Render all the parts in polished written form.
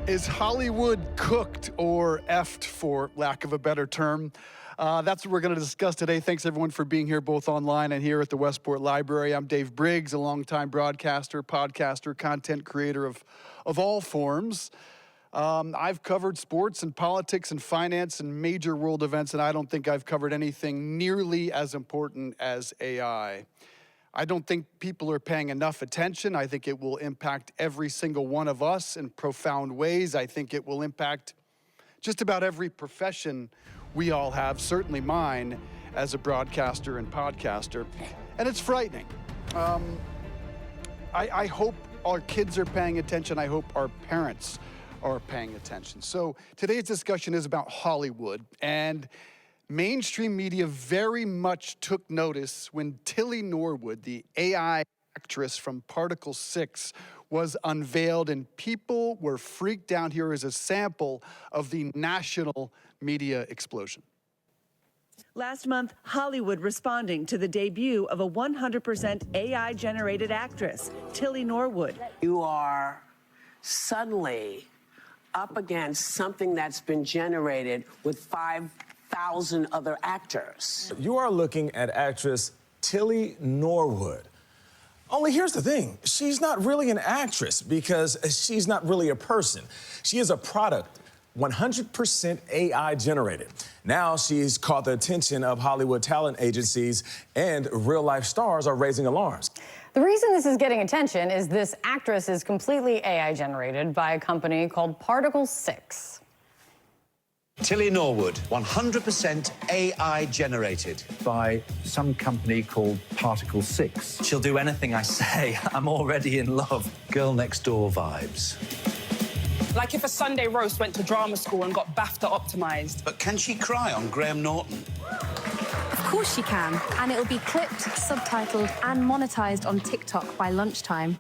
Is Hollywood cooked or effed, for lack of a better term? That's what we're going to discuss today. Thanks, everyone, for being here, both online and here at the Westport Library. I'm Dave Briggs, a longtime broadcaster, podcaster, content creator of all forms. I've covered sports and politics and finance and major world events, and I don't think I've covered anything nearly as important as AI. I don't think people are paying enough attention. I think it will impact every single one of us in profound ways. I think it will impact just about every profession we all have, certainly mine as a broadcaster and podcaster. And it's frightening. I hope our kids are paying attention. I hope our parents are paying attention. So today's discussion is about Hollywood, and mainstream media very much took notice when Tilly Norwood, the AI actress from Particle6, was unveiled, and people were freaked out. Here is a sample of the national media explosion. Last month, Hollywood responding to the debut of a 100% AI-generated actress, Tilly Norwood. You are suddenly up against something that's been generated with 5,000 other actors. You are looking at actress Tilly Norwood. Only here's the thing, she's not really an actress because she's not really a person. She is a product, 100% AI generated. Now she's caught the attention of Hollywood talent agencies, and real-life stars are raising alarms. The reason this is getting attention is this actress is completely AI generated by a company called Particle6. Tilly Norwood, 100% AI generated. By some company called Particle6. She'll do anything I say. I'm already in love. Girl next door vibes. Like if a Sunday roast went to drama school and got BAFTA optimized. But can she cry on Graham Norton? Of course she can. And it'll be clipped, subtitled, and monetized on TikTok by lunchtime.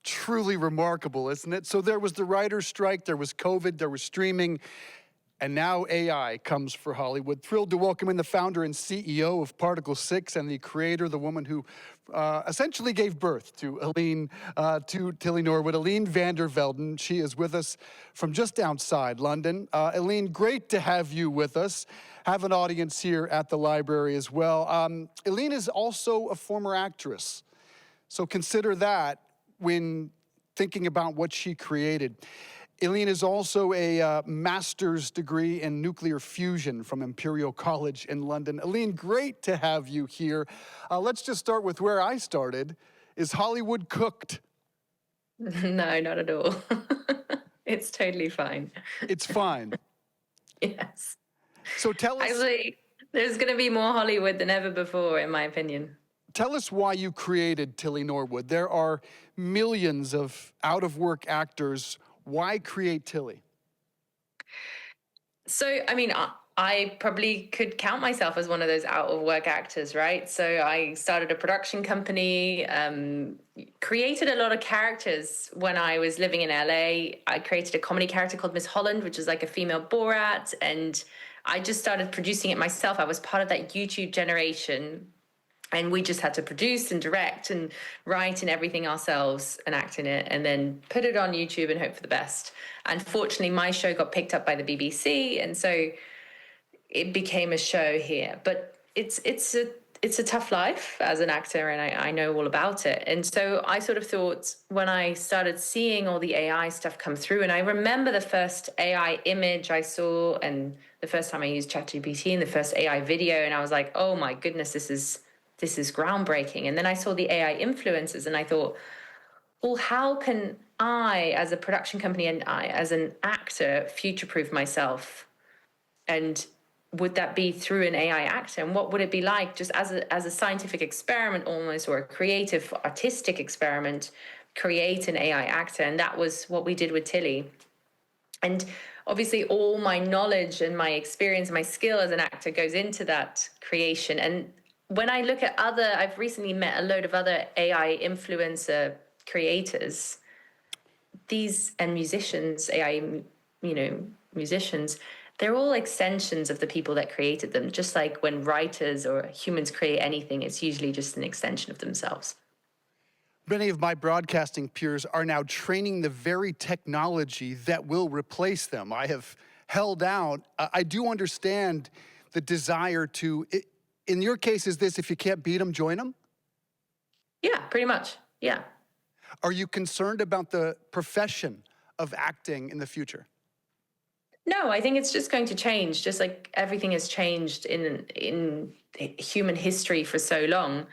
Truly remarkable, isn't it? So there was the writer's strike, there was COVID, there was streaming, and now AI comes for Hollywood. Thrilled to welcome in the founder and CEO of Particle6 and the creator, the woman who essentially gave birth to Eline, to Tilly Norwood, Eline van der Velden. She is with us from just outside London. Eline, great to have you with us. Have an audience here at the library as well. Eline is also a former actress, so consider that when thinking about what she created. Eline is also a master's degree in nuclear fusion from Imperial College in London. Eline, great to have you here. Let's just start with where I started. Is Hollywood cooked? No, not at all. It's totally fine. It's fine. Yes. So tell us... Actually, there's going to be more Hollywood than ever before, in my opinion. Tell us why you created Tilly Norwood. There are millions of out-of-work actors. Why create Tilly? So, I mean, I probably could count myself as one of those out-of-work actors, right? So I started a production company, created a lot of characters when I was living in LA. I created a comedy character called Miss Holland, which is like a female Borat, and I just started producing it myself. I was part of that YouTube generation. And we just had to produce and direct and write and everything ourselves and act in it and then put it on YouTube and hope for the best. Unfortunately, my show got picked up by the BBC, and so it became a show here. But it's a tough life as an actor, and I know all about it. And so I sort of thought, when I started seeing all the AI stuff come through, and I remember the first AI image I saw and the first time I used ChatGPT and the first AI video, and I was like, oh my goodness, this is groundbreaking. And then I saw the AI influencers and I thought, well, how can I, as a production company and I, as an actor, future-proof myself? And would that be through an AI actor? And what would it be like just as a scientific experiment almost, or a creative, artistic experiment, create an AI actor? And that was what we did with Tilly. And obviously all my knowledge and my experience, my skill as an actor goes into that creation. And when I look at I've recently met a load of other AI influencer creators, and musicians, AI, musicians, they're all extensions of the people that created them. Just like when writers or humans create anything, it's usually just an extension of themselves. Many of my broadcasting peers are now training the very technology that will replace them. I have held out. I do understand the desire to, in your case, is this, if you can't beat them, join them? Yeah, pretty much. Yeah. Are you concerned about the profession of acting in the future? No, I think it's just going to change, just like everything has changed in human history for so long.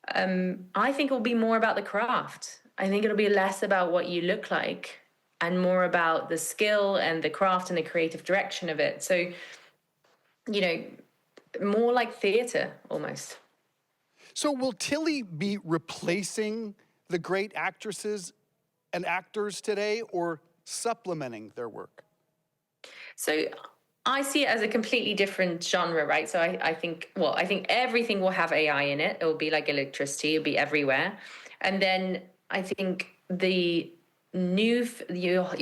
I think it will be more about the craft. I think it'll be less about what you look like and more about the skill and the craft and the creative direction of it. So, you know, more like theater almost. So will Tilly be replacing the great actresses and actors today or supplementing their work? So I see it as a completely different genre, right? So I think everything will have AI in it. It will be like electricity, it'll be everywhere. And then I think you'll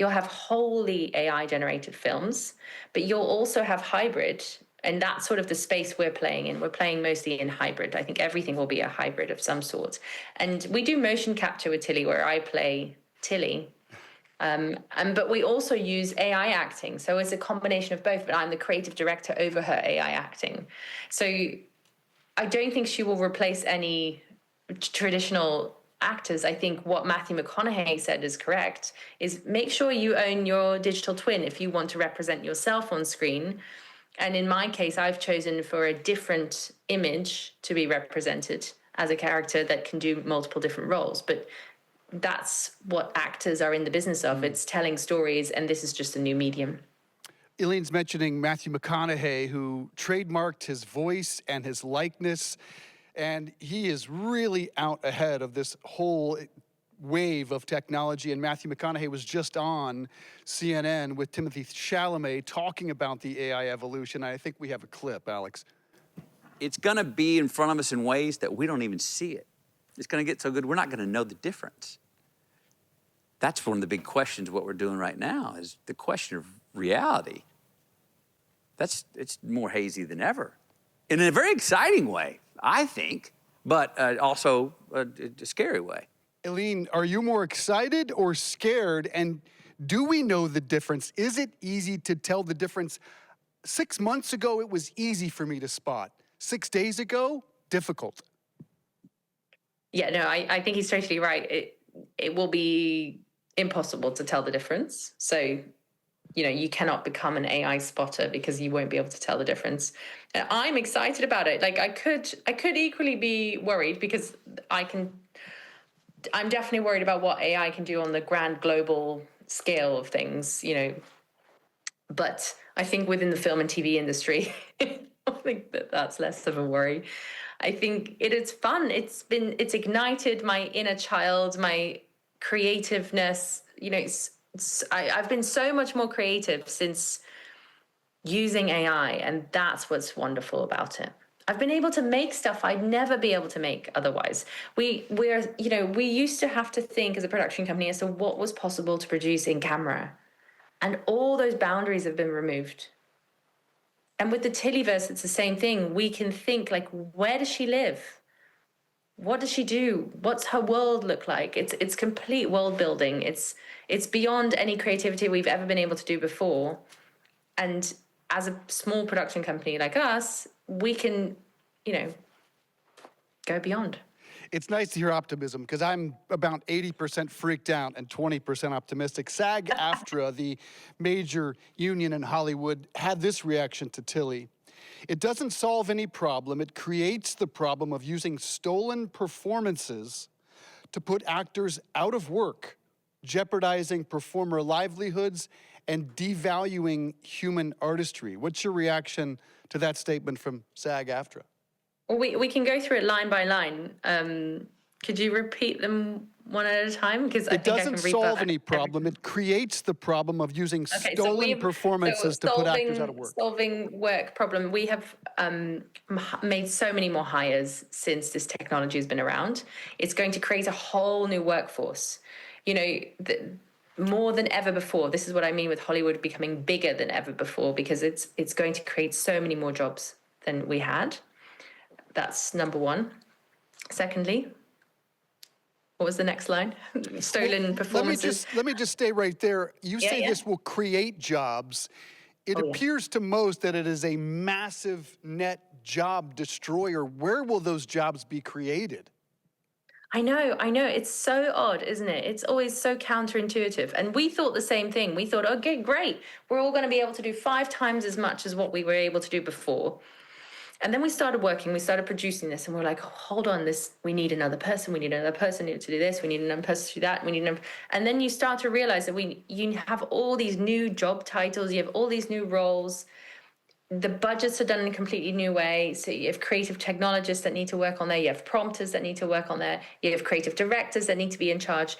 have wholly AI generated films, but you'll also have hybrid. And that's sort of the space we're playing in. We're playing mostly in hybrid. I think everything will be a hybrid of some sort. And we do motion capture with Tilly, where I play Tilly. But we also use AI acting. So it's a combination of both, but I'm the creative director over her AI acting. So I don't think she will replace any traditional actors. I think what Matthew McConaughey said is correct, is make sure you own your digital twin if you want to represent yourself on screen. And in my case, I've chosen for a different image to be represented as a character that can do multiple different roles. But that's what actors are in the business of. It's telling stories, and this is just a new medium. Eline's mentioning Matthew McConaughey, who trademarked his voice and his likeness, and he is really out ahead of this whole wave of technology. And Matthew McConaughey was just on CNN with Timothée Chalamet talking about the AI evolution. I think we have a clip, Alex. It's gonna be in front of us in ways that we don't even see it. It's gonna get so good, we're not gonna know the difference. That's one of the big questions of what we're doing right now, is the question of reality. It's more hazy than ever. In a very exciting way, I think, but also a scary way. Eline, are you more excited or scared? And do we know the difference? Is it easy to tell the difference? 6 months ago, it was easy for me to spot. 6 days ago, difficult. Yeah, no, I think he's totally right. It will be impossible to tell the difference. So, you know, you cannot become an AI spotter because you won't be able to tell the difference. And I'm excited about it. Like I could equally be worried because I'm definitely worried about what AI can do on the grand global scale of things, you know. But I think within the film and TV industry, I think that's less of a worry. I think it's fun. It's ignited my inner child, my creativeness. You know, I've been so much more creative since using AI, and that's what's wonderful about it. I've been able to make stuff I'd never be able to make otherwise. We used to have to think as a production company as to what was possible to produce in camera. And all those boundaries have been removed. And with the Tillyverse, it's the same thing. We can think, like, where does she live? What does she do? What's her world look like? It's complete world building. It's beyond any creativity we've ever been able to do before. And as a small production company like us, we can, you know, go beyond. It's nice to hear optimism because I'm about 80% freaked out and 20% optimistic. SAG-AFTRA, the major union in Hollywood, had this reaction to Tilly. It doesn't solve any problem. It creates the problem of using stolen performances to put actors out of work, jeopardizing performer livelihoods and devaluing human artistry. What's your reaction to that statement from SAG-AFTRA? Well, we can go through it line by line. Could you repeat them one at a time? Because it doesn't solve any problem. It creates the problem of using stolen performances to put actors out of work. Solving work problem. We have made so many more hires since this technology has been around. It's going to create a whole new workforce. You know, more than ever before. This is what I mean with Hollywood becoming bigger than ever before, because it's going to create so many more jobs than we had. That's number one. Secondly, What was the next line? Stolen performances. Let me just stay right there. You say this will create jobs. It appears to most that it is a massive net job destroyer. Where will those jobs be created? I know. It's so odd, isn't it? It's always so counterintuitive. And we thought the same thing. We thought, okay, great. We're all going to be able to do 5 times as much as what we were able to do before. And then we started working, we started producing this, and we're like, hold on, we need another person, we need another person to do this, we need another person to do that, and then you start to realize that you have all these new job titles, you have all these new roles. The budgets are done in a completely new way. So you have creative technologists that need to work on there. You have prompters that need to work on there. You have creative directors that need to be in charge.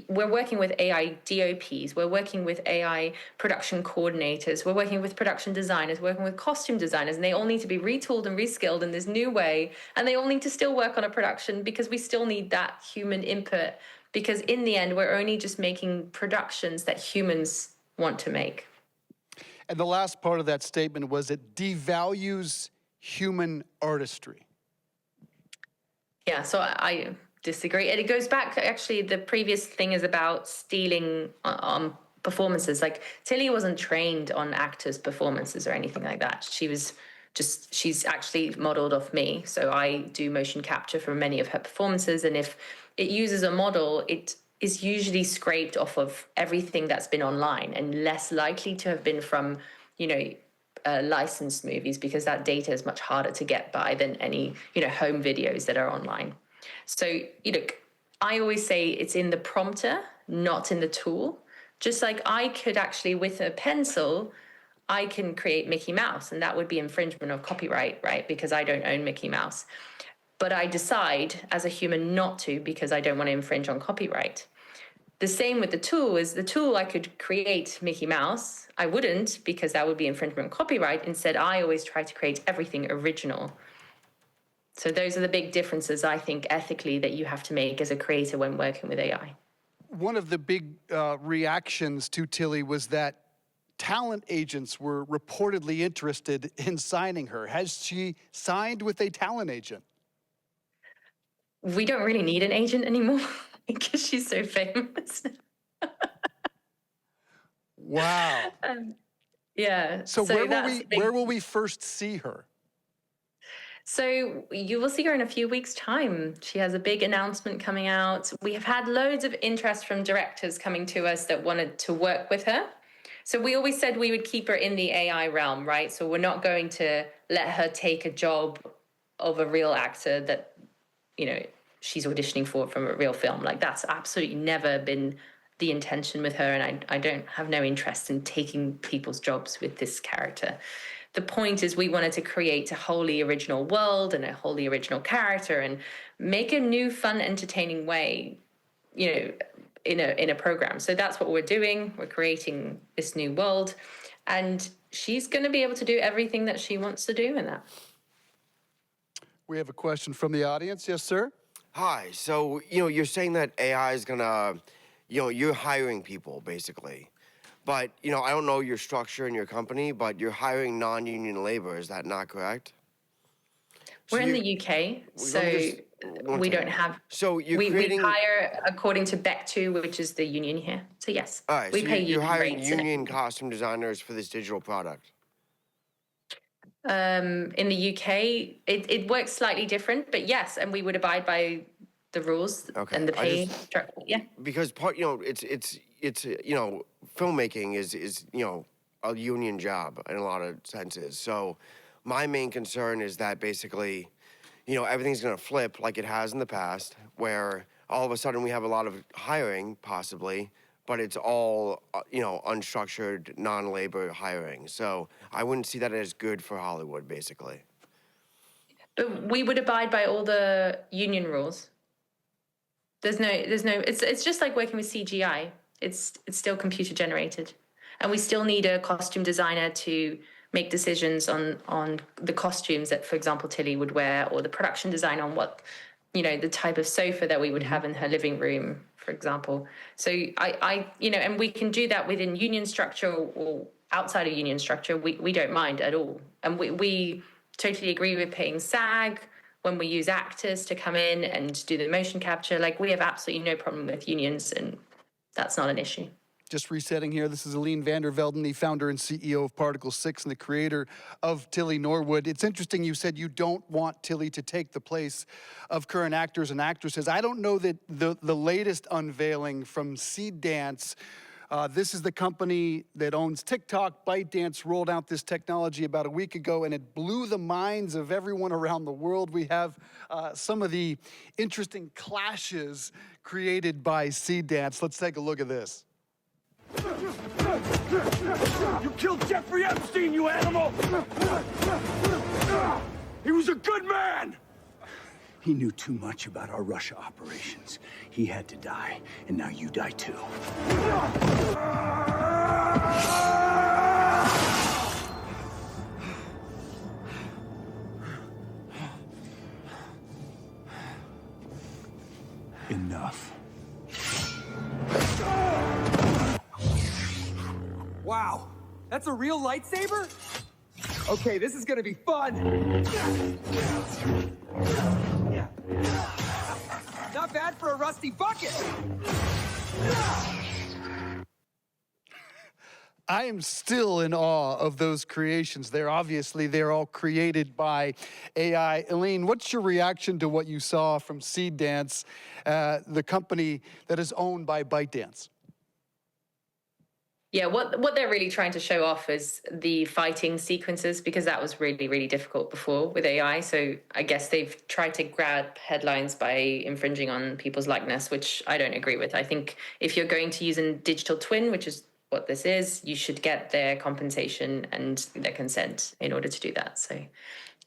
We're working with AI DOPs. We're working with AI production coordinators. We're working with production designers, working with costume designers, and they all need to be retooled and reskilled in this new way. And they all need to still work on a production because we still need that human input. Because in the end, we're only just making productions that humans want to make. And the last part of that statement was it devalues human artistry. Yeah, so I disagree. And it goes back, actually, the previous thing is about stealing on performances. Like, Tilly wasn't trained on actors' performances or anything like that. She's actually modeled off me. So I do motion capture for many of her performances. And if it uses a model, it is usually scraped off of everything that's been online and less likely to have been from, licensed movies, because that data is much harder to get by than any, home videos that are online. So, I always say it's in the prompter, not in the tool. Just like I could actually, with a pencil, I can create Mickey Mouse, and that would be infringement of copyright, right? Because I don't own Mickey Mouse. But I decide as a human not to, because I don't want to infringe on copyright. The same with the tool. Is the tool I could create Mickey Mouse. I wouldn't, because that would be infringement of copyright. Instead, I always try to create everything original. So those are the big differences, I think, ethically, that you have to make as a creator when working with AI. One of the big reactions to Tilly was that talent agents were reportedly interested in signing her. Has she signed with a talent agent? We don't really need an agent anymore because she's so famous. Wow. Yeah. So where will we first see her? So you will see her in a few weeks' time. She has a big announcement coming out. We have had loads of interest from directors coming to us that wanted to work with her. So we always said we would keep her in the AI realm, right? So we're not going to let her take a job of a real actor that, she's auditioning for from a real film. Like, that's absolutely never been the intention with her. And I don't have no interest in taking people's jobs with this character. The point is we wanted to create a wholly original world and a wholly original character and make a new, fun, entertaining way, in a program. So that's what we're doing. We're creating this new world, and she's going to be able to do everything that she wants to do in that. We have a question from the audience. Yes, sir? Hi. So, you're saying that AI is gonna, you're hiring people, basically. But, I don't know your structure in your company, but you're hiring non-union labor. Is that not correct? We're in the UK, so we don't have... So we hire according to BEC2, which is the union here. So yes, all right, we pay you're hiring rates union costume designers for this digital product. In the UK, it works slightly different, but yes, and we would abide by the rules and the pay structure. Yeah. Because it's filmmaking is a union job in a lot of senses. So my main concern is that basically, everything's going to flip like it has in the past, where all of a sudden we have a lot of hiring possibly, but it's all, unstructured, non-labor hiring. So I wouldn't see that as good for Hollywood, basically. But we would abide by all the union rules. It's just like working with CGI. It's still computer generated. And we still need a costume designer to make decisions on the costumes that, for example, Tilly would wear, or the production design on what, the type of sofa that we would have in her living room, for example. So and we can do that within union structure or outside of union structure. We don't mind at all. And we totally agree with paying SAG. when we use actors to come in and do the motion capture, like we have absolutely no problem with unions, and that's not an issue. Just resetting here, this is Eline van der Velden, the founder and CEO of Particle6 and the creator of Tilly Norwood. It's interesting you said you don't want Tilly to take the place of current actors and actresses. I don't know that the latest unveiling from Seed Dance, this is the company that owns TikTok. ByteDance rolled out this technology about a week ago, and it blew the minds of everyone around the world. We have some of the interesting clashes created by Seed Dance. Let's take a look at this. You killed Jeffrey Epstein, you animal! He was a good man! He knew too much about our Russia operations. He had to die, and now you die too. Enough. Wow, that's a real lightsaber? Okay, this is gonna be fun. Not bad for a rusty bucket. I am still in awe of those creations. They're all created by AI. Eline, what's your reaction to what you saw from Seed Dance, the company that is owned by ByteDance? Yeah, what they're really trying to show off is the fighting sequences, because that was really, really difficult before with AI. So I guess they've tried to grab headlines by infringing on people's likeness, which I don't agree with. I think if you're going to use a digital twin, which is what this is, you should get their compensation and their consent in order to do that. So,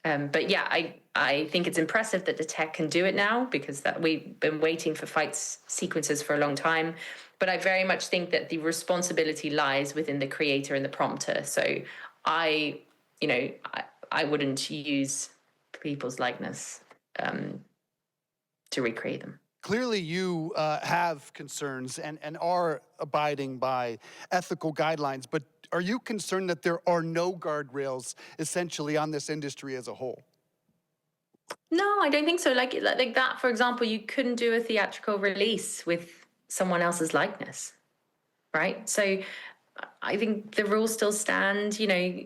but yeah, I think it's impressive that the tech can do it now, because that we've been waiting for fight sequences for a long time. But I very much think that the responsibility lies within the creator and the prompter. So I wouldn't use people's likeness to recreate them. Clearly you have concerns and are abiding by ethical guidelines, but are you concerned that there are no guardrails essentially on this industry as a whole? No, I don't think so. Like that, for example, you couldn't do a theatrical release with someone else's likeness, right? So I think the rules still stand. You know,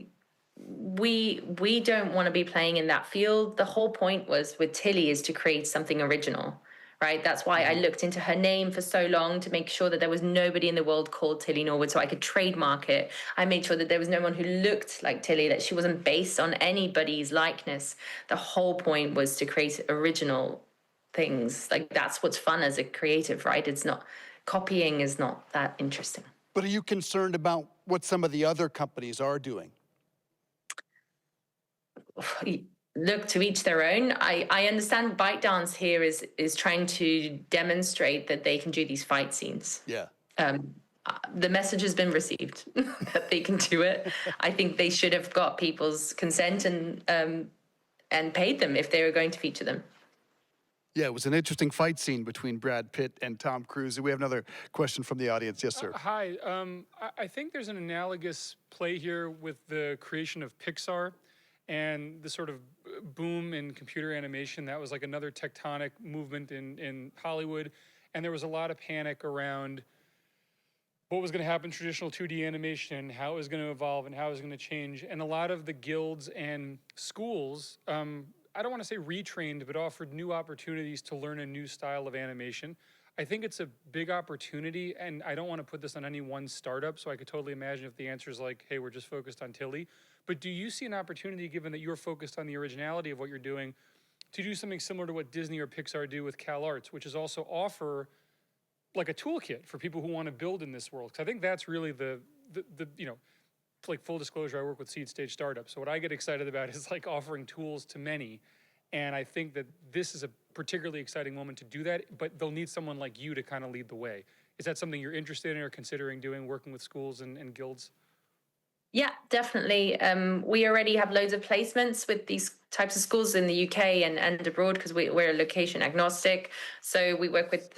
we don't want to be playing in that field. The whole point was with Tilly is to create something original, right? That's why I looked into her name for so long, to make sure that there was nobody in the world called Tilly Norwood, so I could trademark it. I made sure that there was no one who looked like Tilly, that she wasn't based on anybody's likeness. The whole point was to create original things. Like, that's what's fun as a creative, right? It's not, copying is not that interesting. But are you concerned about what some of the other companies are doing? Look, to each their own. I understand ByteDance here is trying to demonstrate that they can do these fight scenes. Yeah. The message has been received that they can do it. I think they should have got people's consent and paid them if they were going to feature them. Yeah, it was an interesting fight scene between Brad Pitt and Tom Cruise. We have another question from the audience. Yes, sir. Hi. I think there's an analogous play here with the creation of Pixar and the sort of boom in computer animation. That was like another tectonic movement in Hollywood. And there was a lot of panic around what was going to happen to traditional 2D animation, how it was going to evolve, and how it was going to change. And a lot of the guilds and schools, I don't want to say retrained, but offered new opportunities to learn a new style of animation. I think it's a big opportunity, and I don't want to put this on any one startup, so I could totally imagine if the answer is like, hey, we're just focused on Tilly. But do you see an opportunity, given that you're focused on the originality of what you're doing, to do something similar to what Disney or Pixar do with CalArts, which is also offer like a toolkit for people who want to build in this world? Because I think that's really the you know, like full disclosure, I work with seed stage startups. So what I get excited about is like offering tools to many. And I think that this is a particularly exciting moment to do that, but they'll need someone like you to kind of lead the way. Is that something you're interested in or considering doing, working with schools and guilds? Yeah, definitely. We already have loads of placements with these types of schools in the UK and abroad, because we're location agnostic. So we work with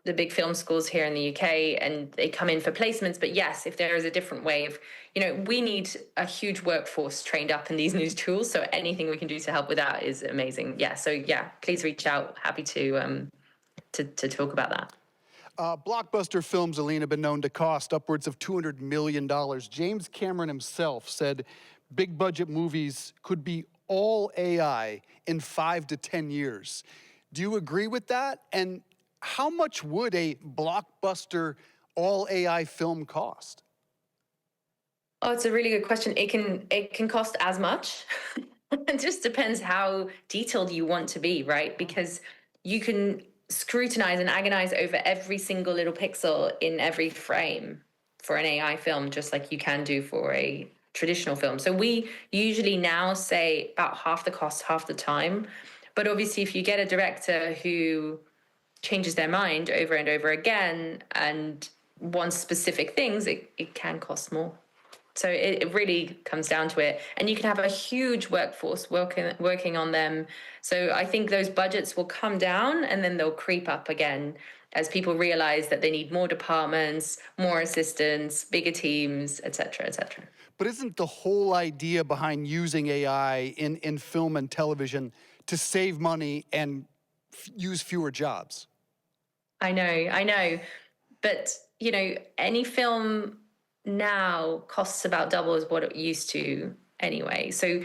the big film schools here in the UK, and they come in for placements. But yes, if there is a different way of, we need a huge workforce trained up in these new tools. So anything we can do to help with that is amazing. Yeah. So yeah, please reach out. Happy to talk about that. Blockbuster films, Eline, have been known to cost upwards of $200 million. James Cameron himself said big budget movies could be all AI in 5 to 10 years. Do you agree with that? And how much would a blockbuster all AI film cost? Oh, it's a really good question. It can cost as much. It just depends how detailed you want to be, right? Because you can scrutinize and agonize over every single little pixel in every frame for an AI film, just like you can do for a traditional film. So we usually now say about half the cost, half the time. But obviously, if you get a director who changes their mind over and over again and wants specific things, it can cost more. So it really comes down to it. And you can have a huge workforce working on them. So I think those budgets will come down and then they'll creep up again as people realize that they need more departments, more assistants, bigger teams, et cetera, et cetera. But isn't the whole idea behind using AI in film and television to save money and use fewer jobs? I know. But, any film now costs about double as what it used to anyway. So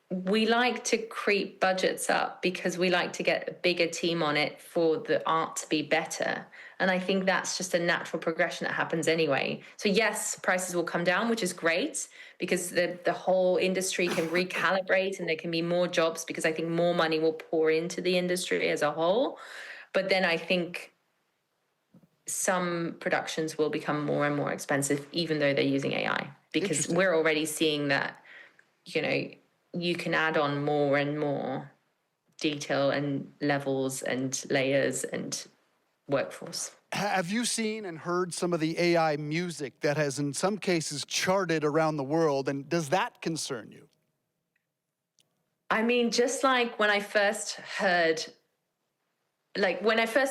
we like to creep budgets up because we like to get a bigger team on it for the art to be better. And I think that's just a natural progression that happens anyway. So yes, prices will come down, which is great because the whole industry can recalibrate and there can be more jobs because I think more money will pour into the industry as a whole. But then I think some productions will become more and more expensive, even though they're using AI, because we're already seeing that, you can add on more and more detail and levels and layers and workforce. Have you seen and heard some of the AI music that has in some cases charted around the world, and does that concern you? I mean, just like when I first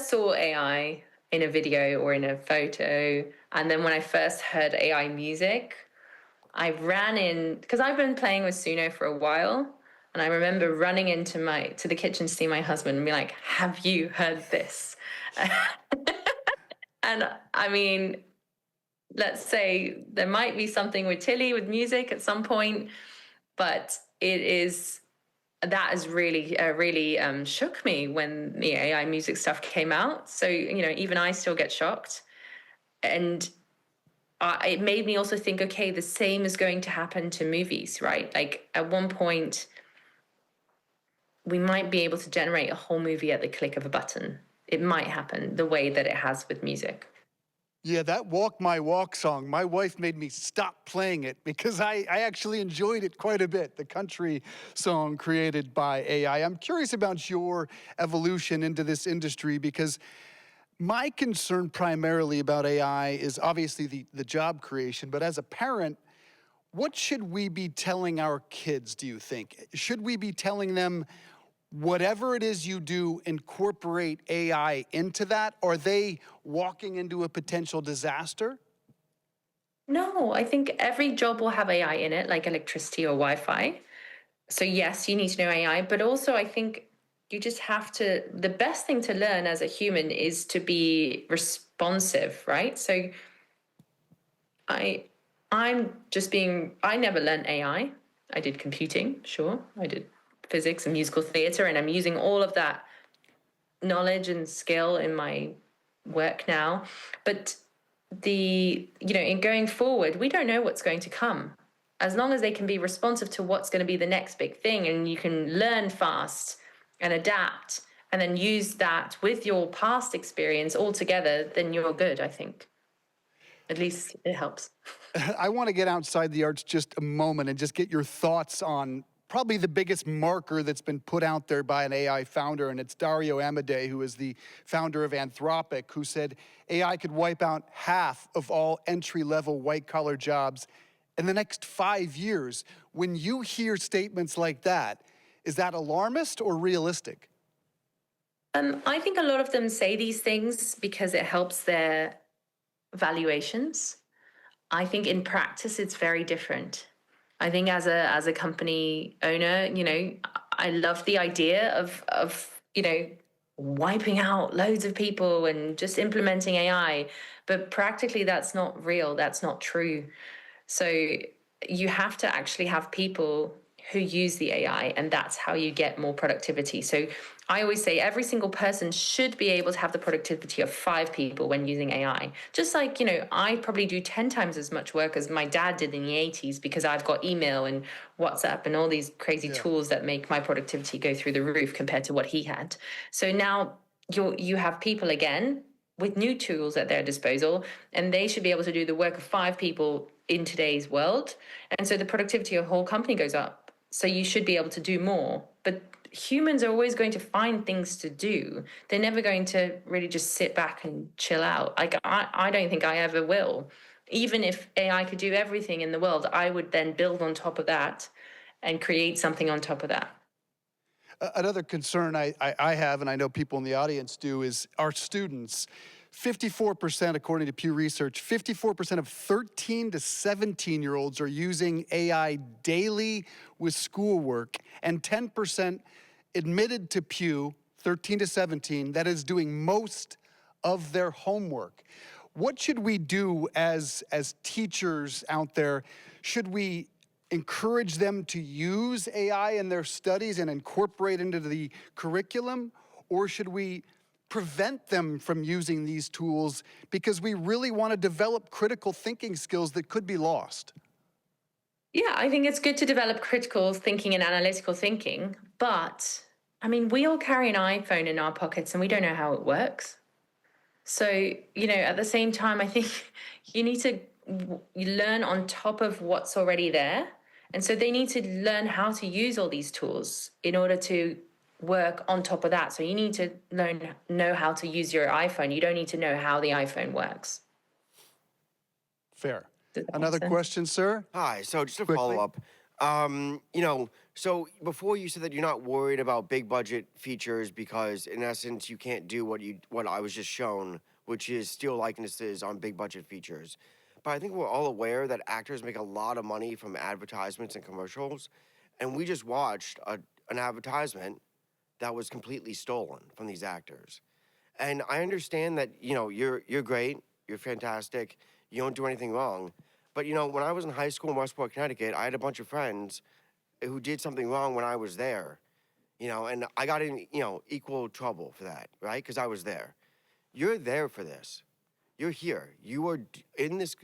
saw AI in a video or in a photo, and then when I first heard AI music, I ran in, because I've been playing with Suno for a while, and I remember running into the kitchen to see my husband and be like, have you heard this? And I mean, let's say there might be something with Tilly, with music at some point, but that has really shook me when the AI music stuff came out. So, even I still get shocked. And it made me also think, okay, the same is going to happen to movies, right? Like at one point, we might be able to generate a whole movie at the click of a button. It might happen the way that it has with music. Yeah, that Walk My Walk song, my wife made me stop playing it because I actually enjoyed it quite a bit, the country song created by AI. I'm curious about your evolution into this industry because my concern primarily about AI is obviously the job creation, but as a parent, what should we be telling our kids, do you think? Should we be telling them whatever it is you do, incorporate AI into that? Are they walking into a potential disaster? No, I think every job will have AI in it, like electricity or Wi-Fi. So yes, you need to know AI, but also I think you just have to, the best thing to learn as a human is to be responsive, right? So I never learned AI. I did computing, sure. I did physics and musical theater, and I'm using all of that knowledge and skill in my work now. But in going forward, we don't know what's going to come. As long as they can be responsive to what's going to be the next big thing, and you can learn fast and adapt, and then use that with your past experience all together, then you're good, I think. At least it helps. I want to get outside the arts just a moment and just get your thoughts on probably the biggest marker that's been put out there by an AI founder, and it's Dario Amodei, who is the founder of Anthropic, who said AI could wipe out half of all entry-level white-collar jobs in the next 5 years. When you hear statements like that, is that alarmist or realistic? I think a lot of them say these things because it helps their valuations. I think in practice, it's very different. I think as a company owner, I love the idea of wiping out loads of people and just implementing AI, but practically that's not real. That's not true. So you have to actually have people who use the AI, and that's how you get more productivity. So I always say every single person should be able to have the productivity of 5 people when using AI. Just like, I probably do 10 times as much work as my dad did in the 80s because I've got email and WhatsApp and all these crazy tools that make my productivity go through the roof compared to what he had. So now you have people again with new tools at their disposal, and they should be able to do the work of 5 people in today's world. And so the productivity of a whole company goes up. So you should be able to do more. But humans are always going to find things to do. They're never going to really just sit back and chill out. I don't think I ever will. Even if AI could do everything in the world, I would then build on top of that and create something on top of that. Another concern I have, and I know people in the audience do, is our students. 54%, according to Pew Research, 54% of 13 to 17-year-olds are using AI daily with schoolwork, and 10% admitted to Pew, 13 to 17, that is doing most of their homework. What should we do as teachers out there? Should we encourage them to use AI in their studies and incorporate into the curriculum, or should we prevent them from using these tools because we really want to develop critical thinking skills that could be lost? Yeah, I think it's good to develop critical thinking and analytical thinking, but we all carry an iPhone in our pockets and we don't know how it works. So, at the same time, I think you need to learn on top of what's already there. And so they need to learn how to use all these tools in order to work on top of that. So you need to know how to use your iPhone. You don't need to know how the iPhone works. Fair. Another question, sir? Hi, so just a Quickly. follow-up. So before you said that you're not worried about big budget features because in essence you can't do what I was just shown, which is steal likenesses on big budget features. But I think we're all aware that actors make a lot of money from advertisements and commercials, and we just watched an advertisement that was completely stolen from these actors. And I understand that, you're great, you're fantastic, you don't do anything wrong. But, when I was in high school in Westport, Connecticut, I had a bunch of friends who did something wrong when I was there, and I got in, equal trouble for that, right? Because I was there. You're there for this. You're here. You are in this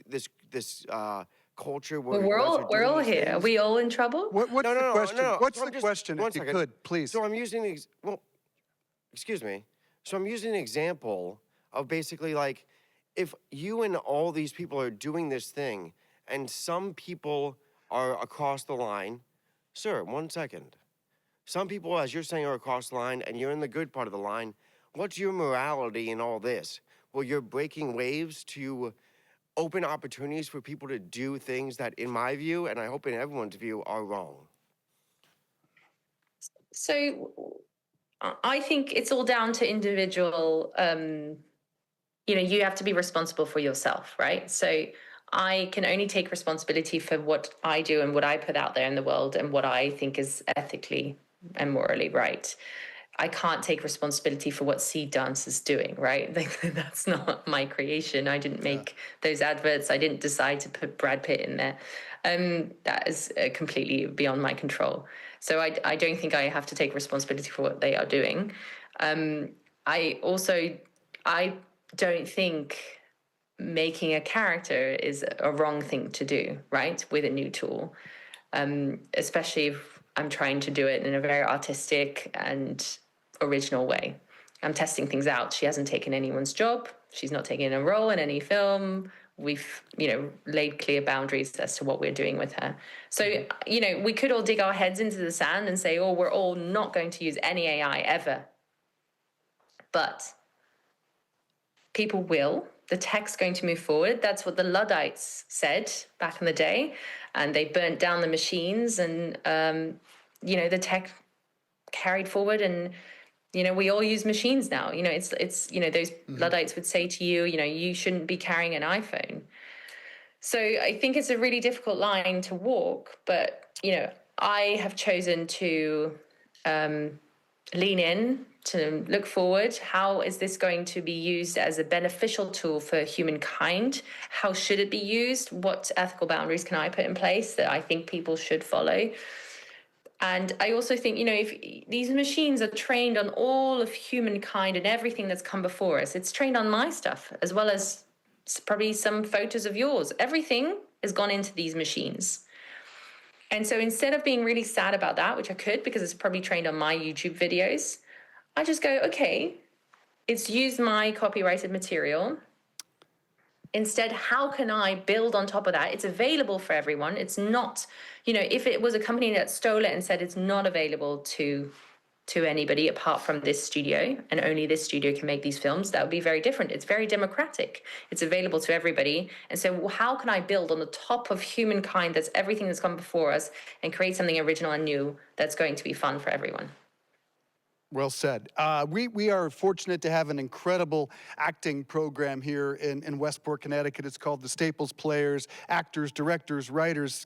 culture where we're all here. Things. Are we all in trouble? What's the question? No. What's So the question, if you could, please? So I'm using, excuse me. So I'm using an example of basically like, if you and all these people are doing this thing, and some people are across the line, sir, 1 second. Some people, as you're saying, are across the line, and you're in the good part of the line. What's your morality in all this? Well, you're breaking waves to open opportunities for people to do things that, in my view, and I hope in everyone's view, are wrong. So I think it's all down to individual, you have to be responsible for yourself, right? So I can only take responsibility for what I do and what I put out there in the world and what I think is ethically and morally right. I can't take responsibility for what Seed Dance is doing, right? That's not my creation. I didn't make those adverts. I didn't decide to put Brad Pitt in there. That is completely beyond my control. So I don't think I have to take responsibility for what they are doing. I don't think making a character is a wrong thing to do, right? With a new tool, especially if I'm trying to do it in a very artistic and original way. I'm testing things out. She hasn't taken anyone's job. She's not taking a role in any film. We've, laid clear boundaries as to what we're doing with her. So, we could all dig our heads into the sand and say, we're all not going to use any AI ever. But people will. The tech's going to move forward. That's what the Luddites said back in the day. And they burnt down the machines and, the tech carried forward and, we all use machines now. It's those Luddites would say to you, you shouldn't be carrying an iPhone. So I think it's a really difficult line to walk, but, I have chosen to lean in, to look forward. How is this going to be used as a beneficial tool for humankind? How should it be used? What ethical boundaries can I put in place that I think people should follow? And I also think, if these machines are trained on all of humankind and everything that's come before us, it's trained on my stuff, as well as probably some photos of yours. Everything has gone into these machines. And so instead of being really sad about that, which I could, because it's probably trained on my YouTube videos, I just go, okay, it's used my copyrighted material. Instead, how can I build on top of that? It's available for everyone. It's not, if it was a company that stole it and said it's not available to anybody apart from this studio, and only this studio can make these films, that would be very different. It's very democratic. It's available to everybody. And so how can I build on the top of humankind, that's everything that's come before us, and create something original and new that's going to be fun for everyone? Well said. We are fortunate to have an incredible acting program here in Westport, Connecticut. It's called the Staples Players, actors, directors, writers,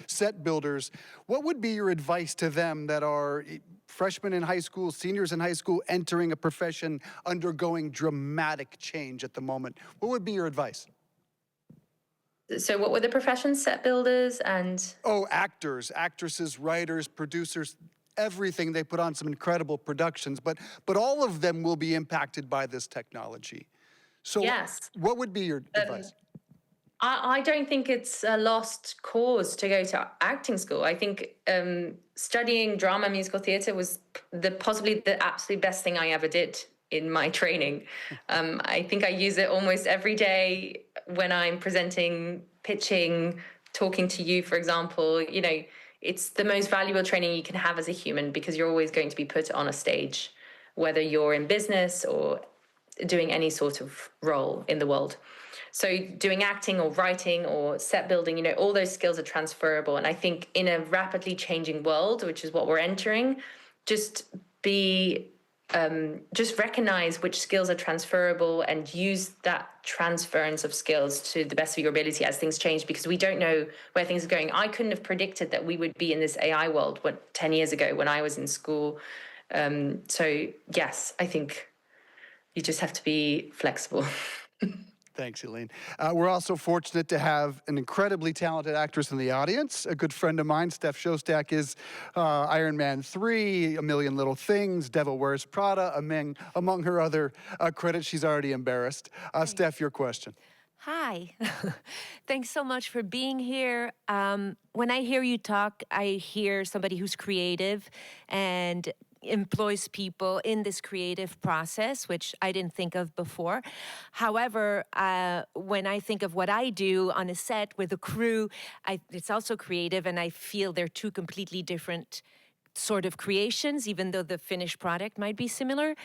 set builders. What would be your advice to them that are freshmen in high school, seniors in high school, entering a profession undergoing dramatic change at the moment? What would be your advice? So what were the professions? Set builders and... Oh, actors, actresses, writers, producers, everything. They put on some incredible productions, but all of them will be impacted by this technology. So yes. What would be your advice? I don't think it's a lost cause to go to acting school. I think studying drama, musical theatre was possibly the absolute best thing I ever did in my training. I think I use it almost every day when I'm presenting, pitching, talking to you, for example. It's the most valuable training you can have as a human, because you're always going to be put on a stage, whether you're in business or doing any sort of role in the world. So doing acting or writing or set building, all those skills are transferable. And I think in a rapidly changing world, which is what we're entering, just recognize which skills are transferable and use that transference of skills to the best of your ability as things change, because we don't know where things are going. I couldn't have predicted that we would be in this AI world 10 years ago when I was in school. So yes, I think you just have to be flexible. Thanks, Eline. We're also fortunate to have an incredibly talented actress in the audience. A good friend of mine, Steph Shostak, is Iron Man 3, A Million Little Things, Devil Wears Prada, among her other credits. She's already embarrassed. Steph, your question. Hi. Thanks so much for being here. When I hear you talk, I hear somebody who's creative and employs people in this creative process, which I didn't think of before. However, when I think of what I do on a set with a crew, it's also creative, and I feel they're two completely different sort of creations, even though the finished product might be similar.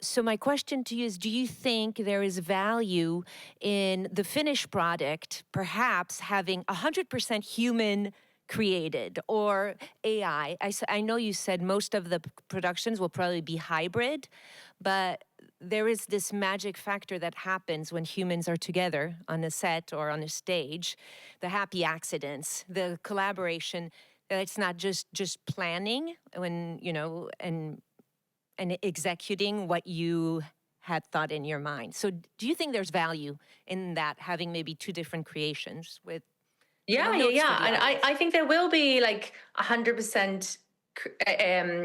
So my question to you is, do you think there is value in the finished product perhaps having 100% human created or AI? I know you said most of the productions will probably be hybrid, but there is this magic factor that happens when humans are together on a set or on a stage, the happy accidents, the collaboration. It's not just planning when, and executing what you had thought in your mind. So do you think there's value in that, having maybe two different creations with... Yeah. And I think there will be like 100%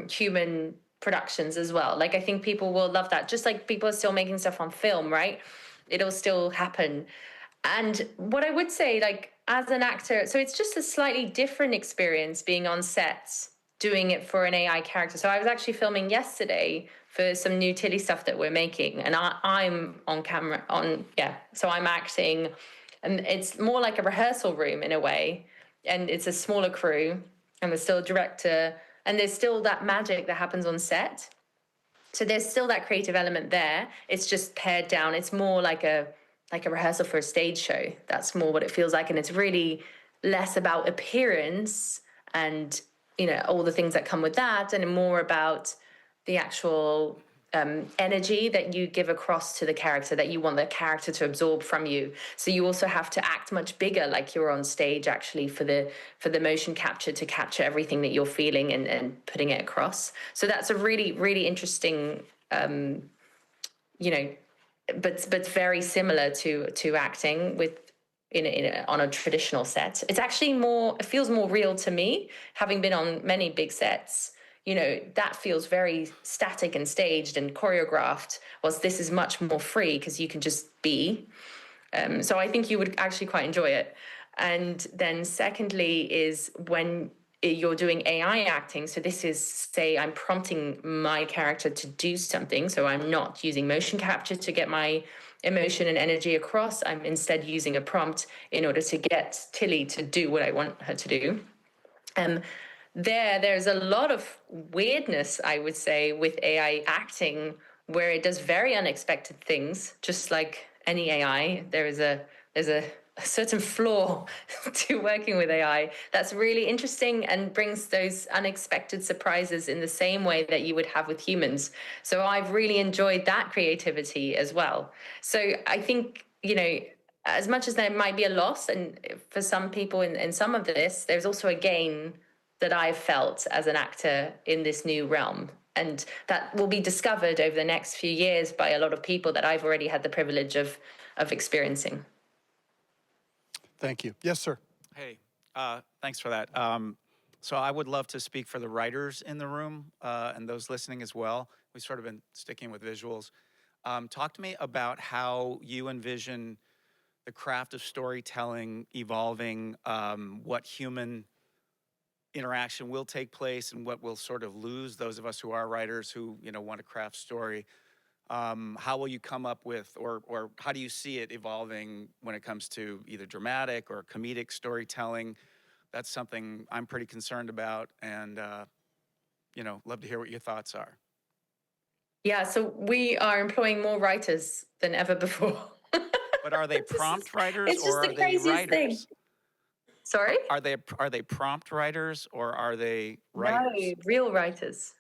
human productions as well. Like, I think people will love that. Just like people are still making stuff on film, right? It'll still happen. And what I would say, like, as an actor, so it's just a slightly different experience being on sets, doing it for an AI character. So I was actually filming yesterday for some new Tilly stuff that we're making. And I'm on camera, so I'm acting. And it's more like a rehearsal room in a way. And it's a smaller crew, and there's still a director, and there's still that magic that happens on set. So there's still that creative element there. It's just pared down. It's more like a rehearsal for a stage show. That's more what it feels like. And it's really less about appearance and, all the things that come with that, and more about the actual energy that you give across to the character, that you want the character to absorb from you. So you also have to act much bigger, like you're on stage, actually, for the motion capture, to capture everything that you're feeling and putting it across. So that's a really, really interesting, but very similar to acting with on a traditional set. It's actually it feels more real to me, having been on many big sets. That feels very static and staged and choreographed, whilst this is much more free because you can just be. So I think you would actually quite enjoy it. And then secondly is when you're doing AI acting. So this is, say, I'm prompting my character to do something. So I'm not using motion capture to get my emotion and energy across. I'm instead using a prompt in order to get Tilly to do what I want her to do. There's a lot of weirdness, I would say, with AI acting, where it does very unexpected things, just like any AI. There's a certain flaw to working with AI that's really interesting and brings those unexpected surprises in the same way that you would have with humans. So I've really enjoyed that creativity as well. So I think, as much as there might be a loss, and for some people in some of this, there's also a gain that I've felt as an actor in this new realm. And that will be discovered over the next few years by a lot of people that I've already had the privilege of experiencing. Thank you. Yes, sir. Hey, thanks for that. So I would love to speak for the writers in the room and those listening as well. We've sort of been sticking with visuals. Talk to me about how you envision the craft of storytelling evolving, what human interaction will take place and what will sort of lose, those of us who are writers who want to craft story. How will you come up with, or how do you see it evolving when it comes to either dramatic or comedic storytelling? That's something I'm pretty concerned about, and love to hear what your thoughts are. Yeah, so we are employing more writers than ever before. But are they prompt writers it's or just are the they craziest writers? thing. Sorry? Are they prompt writers or are they writers? No, real writers.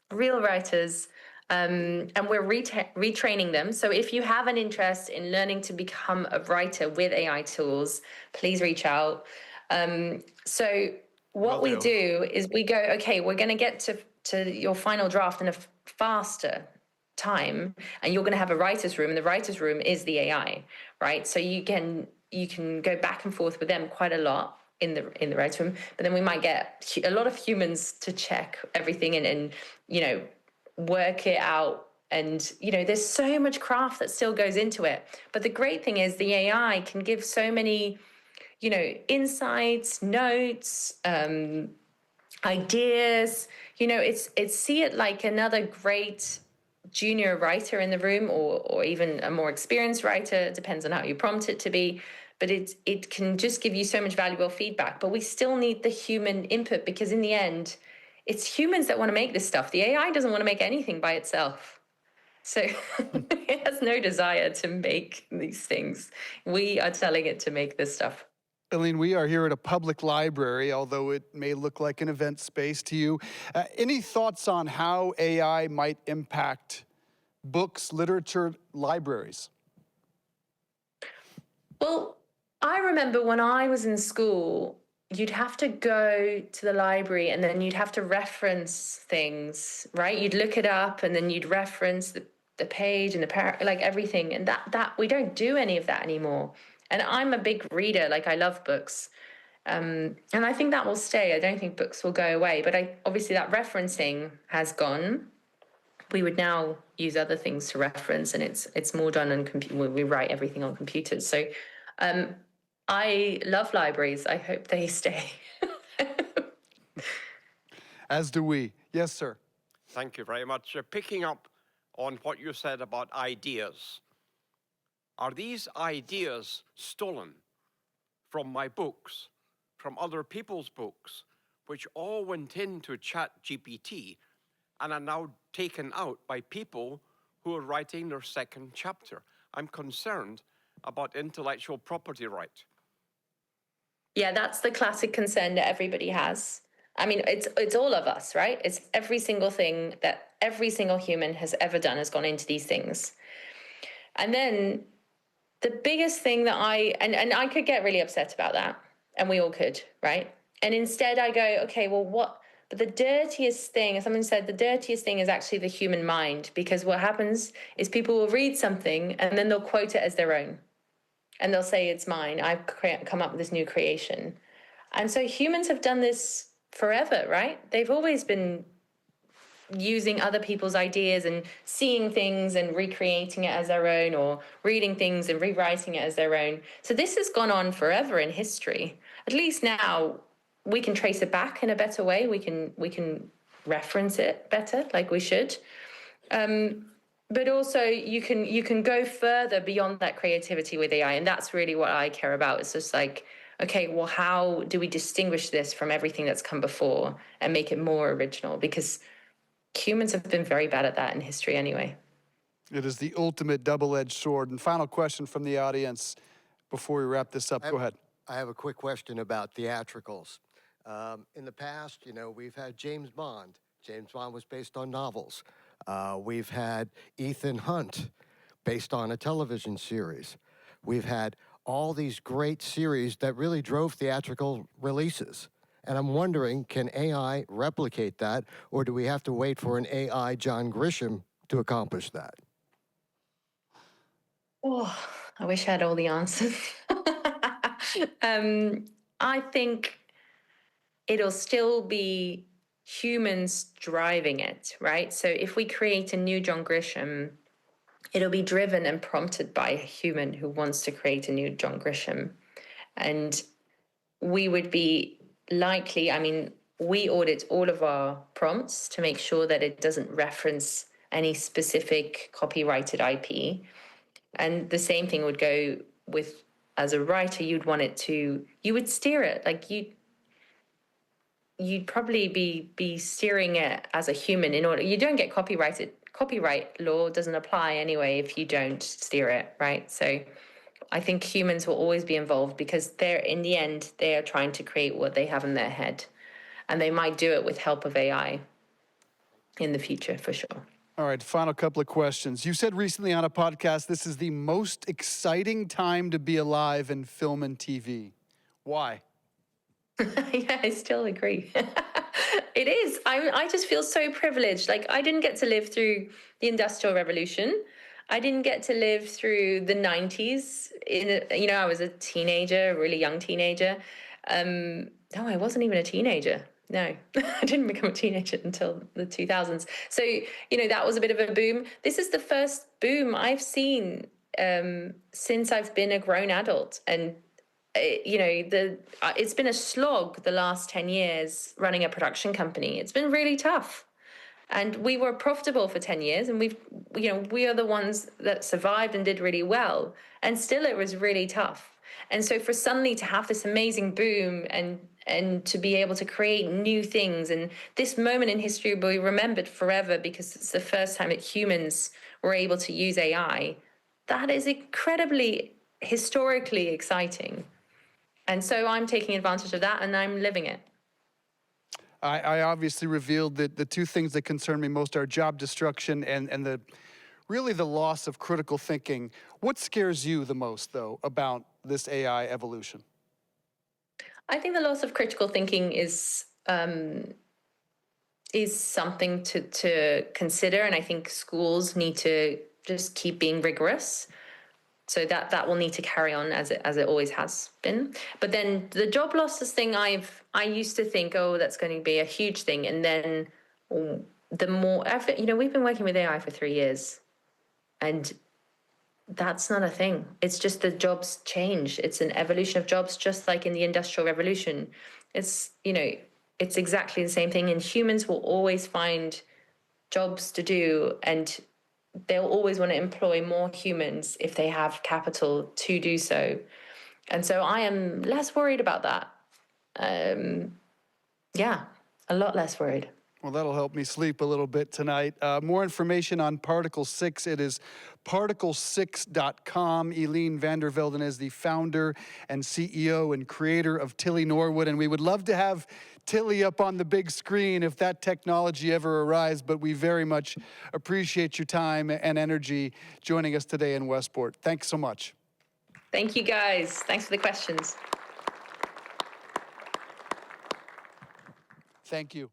And we're retraining them. So if you have an interest in learning to become a writer with AI tools, please reach out. So what we do is we go, okay, we're going to get to your final draft in a faster time, and you're going to have a writer's room, and the writer's room is the AI, right? So you can go back and forth with them quite a lot in the writer's room, but then we might get a lot of humans to check everything and work it out. And there's so much craft that still goes into it. But the great thing is the AI can give so many insights, notes, ideas. It's see it like another great junior writer in the room, or even a more experienced writer. It depends on how you prompt it to be. But it can just give you so much valuable feedback. But we still need the human input, because in the end, it's humans that want to make this stuff. The AI doesn't want to make anything by itself. So it has no desire to make these things. We are telling it to make this stuff. Eline, we are here at a public library, although it may look like an event space to you. Any thoughts on how AI might impact books, literature, libraries? Well, I remember when I was in school, you'd have to go to the library and then you'd have to reference things, right? You'd look it up and then you'd reference the page and like everything. And that we don't do any of that anymore. And I'm a big reader, like I love books. And I think that will stay. I don't think books will go away. But obviously that referencing has gone. We would now use other things to reference, and it's more done on computer. We write everything on computers. So I love libraries. I hope they stay. As do we. Yes, sir. Thank you very much. Picking up on what you said about ideas. Are these ideas stolen from my books, from other people's books, which all went into ChatGPT and are now taken out by people who are writing their second chapter? I'm concerned about intellectual property right. Yeah, that's the classic concern that everybody has. I mean, it's all of us, right? It's every single thing that every single human has ever done has gone into these things. And then the biggest thing that and I could get really upset about that, and we all could, right? And instead I go, okay, well, but the dirtiest thing, as someone said, the dirtiest thing is actually the human mind, because what happens is people will read something and then they'll quote it as their own. And they'll say, it's mine. I've come up with this new creation. And so humans have done this forever, right? They've always been using other people's ideas and seeing things and recreating it as their own, or reading things and rewriting it as their own. So this has gone on forever in history. At least now we can trace it back in a better way. We can reference it better, like we should. But also you can go further beyond that creativity with AI, and that's really what I care about. It's just like, okay, well, how do we distinguish this from everything that's come before and make it more original? Because humans have been very bad at that in history anyway. It is the ultimate double-edged sword. And final question from the audience before we wrap this up. Go ahead. I have a quick question about theatricals. In the past, we've had James Bond. James Bond was based on novels. We've had Ethan Hunt, based on a television series. We've had all these great series that really drove theatrical releases. And I'm wondering, can AI replicate that, or do we have to wait for an AI John Grisham to accomplish that? Oh, I wish I had all the answers. I think it'll still be humans driving it, right? So if we create a new John Grisham, it'll be driven and prompted by a human who wants to create a new John Grisham. And we would be likely, we audit all of our prompts to make sure that it doesn't reference any specific copyrighted IP. And the same thing would go with, as a writer, you would steer it. Like you'd probably be steering it as a human in order. You don't get copyright law doesn't apply anyway if you don't steer it, right? So I think humans will always be involved, because in the end, they are trying to create what they have in their head. And they might do it with help of AI in the future, for sure. All right, final couple of questions. You said recently on a podcast, this is the most exciting time to be alive in film and TV. Why? Yeah, I still agree. It is. I just feel so privileged. Like, I didn't get to live through the Industrial Revolution. I didn't get to live through the 90s. I was a teenager, a really young teenager. No, I wasn't even a teenager. No, I didn't become a teenager until the 2000s. So, that was a bit of a boom. This is the first boom I've seen since I've been a grown adult. And, it's been a slog the last 10 years running a production company. It's been really tough. And we were profitable for 10 years, and we are the ones that survived and did really well. And still it was really tough. And so for suddenly to have this amazing boom and to be able to create new things, and this moment in history will be remembered forever because it's the first time that humans were able to use AI, that is incredibly historically exciting. And so I'm taking advantage of that, and I'm living it. I obviously revealed that the two things that concern me most are job destruction and really the loss of critical thinking. What scares you the most, though, about this AI evolution? I think the loss of critical thinking is something to consider, and I think schools need to just keep being rigorous. So that will need to carry on as it always has been. But then the job losses thing, I used to think, oh, that's going to be a huge thing, and then the more effort, we've been working with AI for 3 years, and that's not a thing. It's just the jobs change. It's an evolution of jobs, just like in the Industrial Revolution. It's exactly the same thing, and humans will always find jobs to do, and they'll always want to employ more humans if they have capital to do so. And so I am less worried about that. A lot less worried. Well, that'll help me sleep a little bit tonight. More information on Particle6. It is Particle6.com. Eline van der Velden is the founder and CEO and creator of Tilly Norwood. And we would love to have Tilly up on the big screen if that technology ever arrives, but we very much appreciate your time and energy joining us today in Westport. Thanks so much. Thank you, guys. Thanks for the questions. Thank you.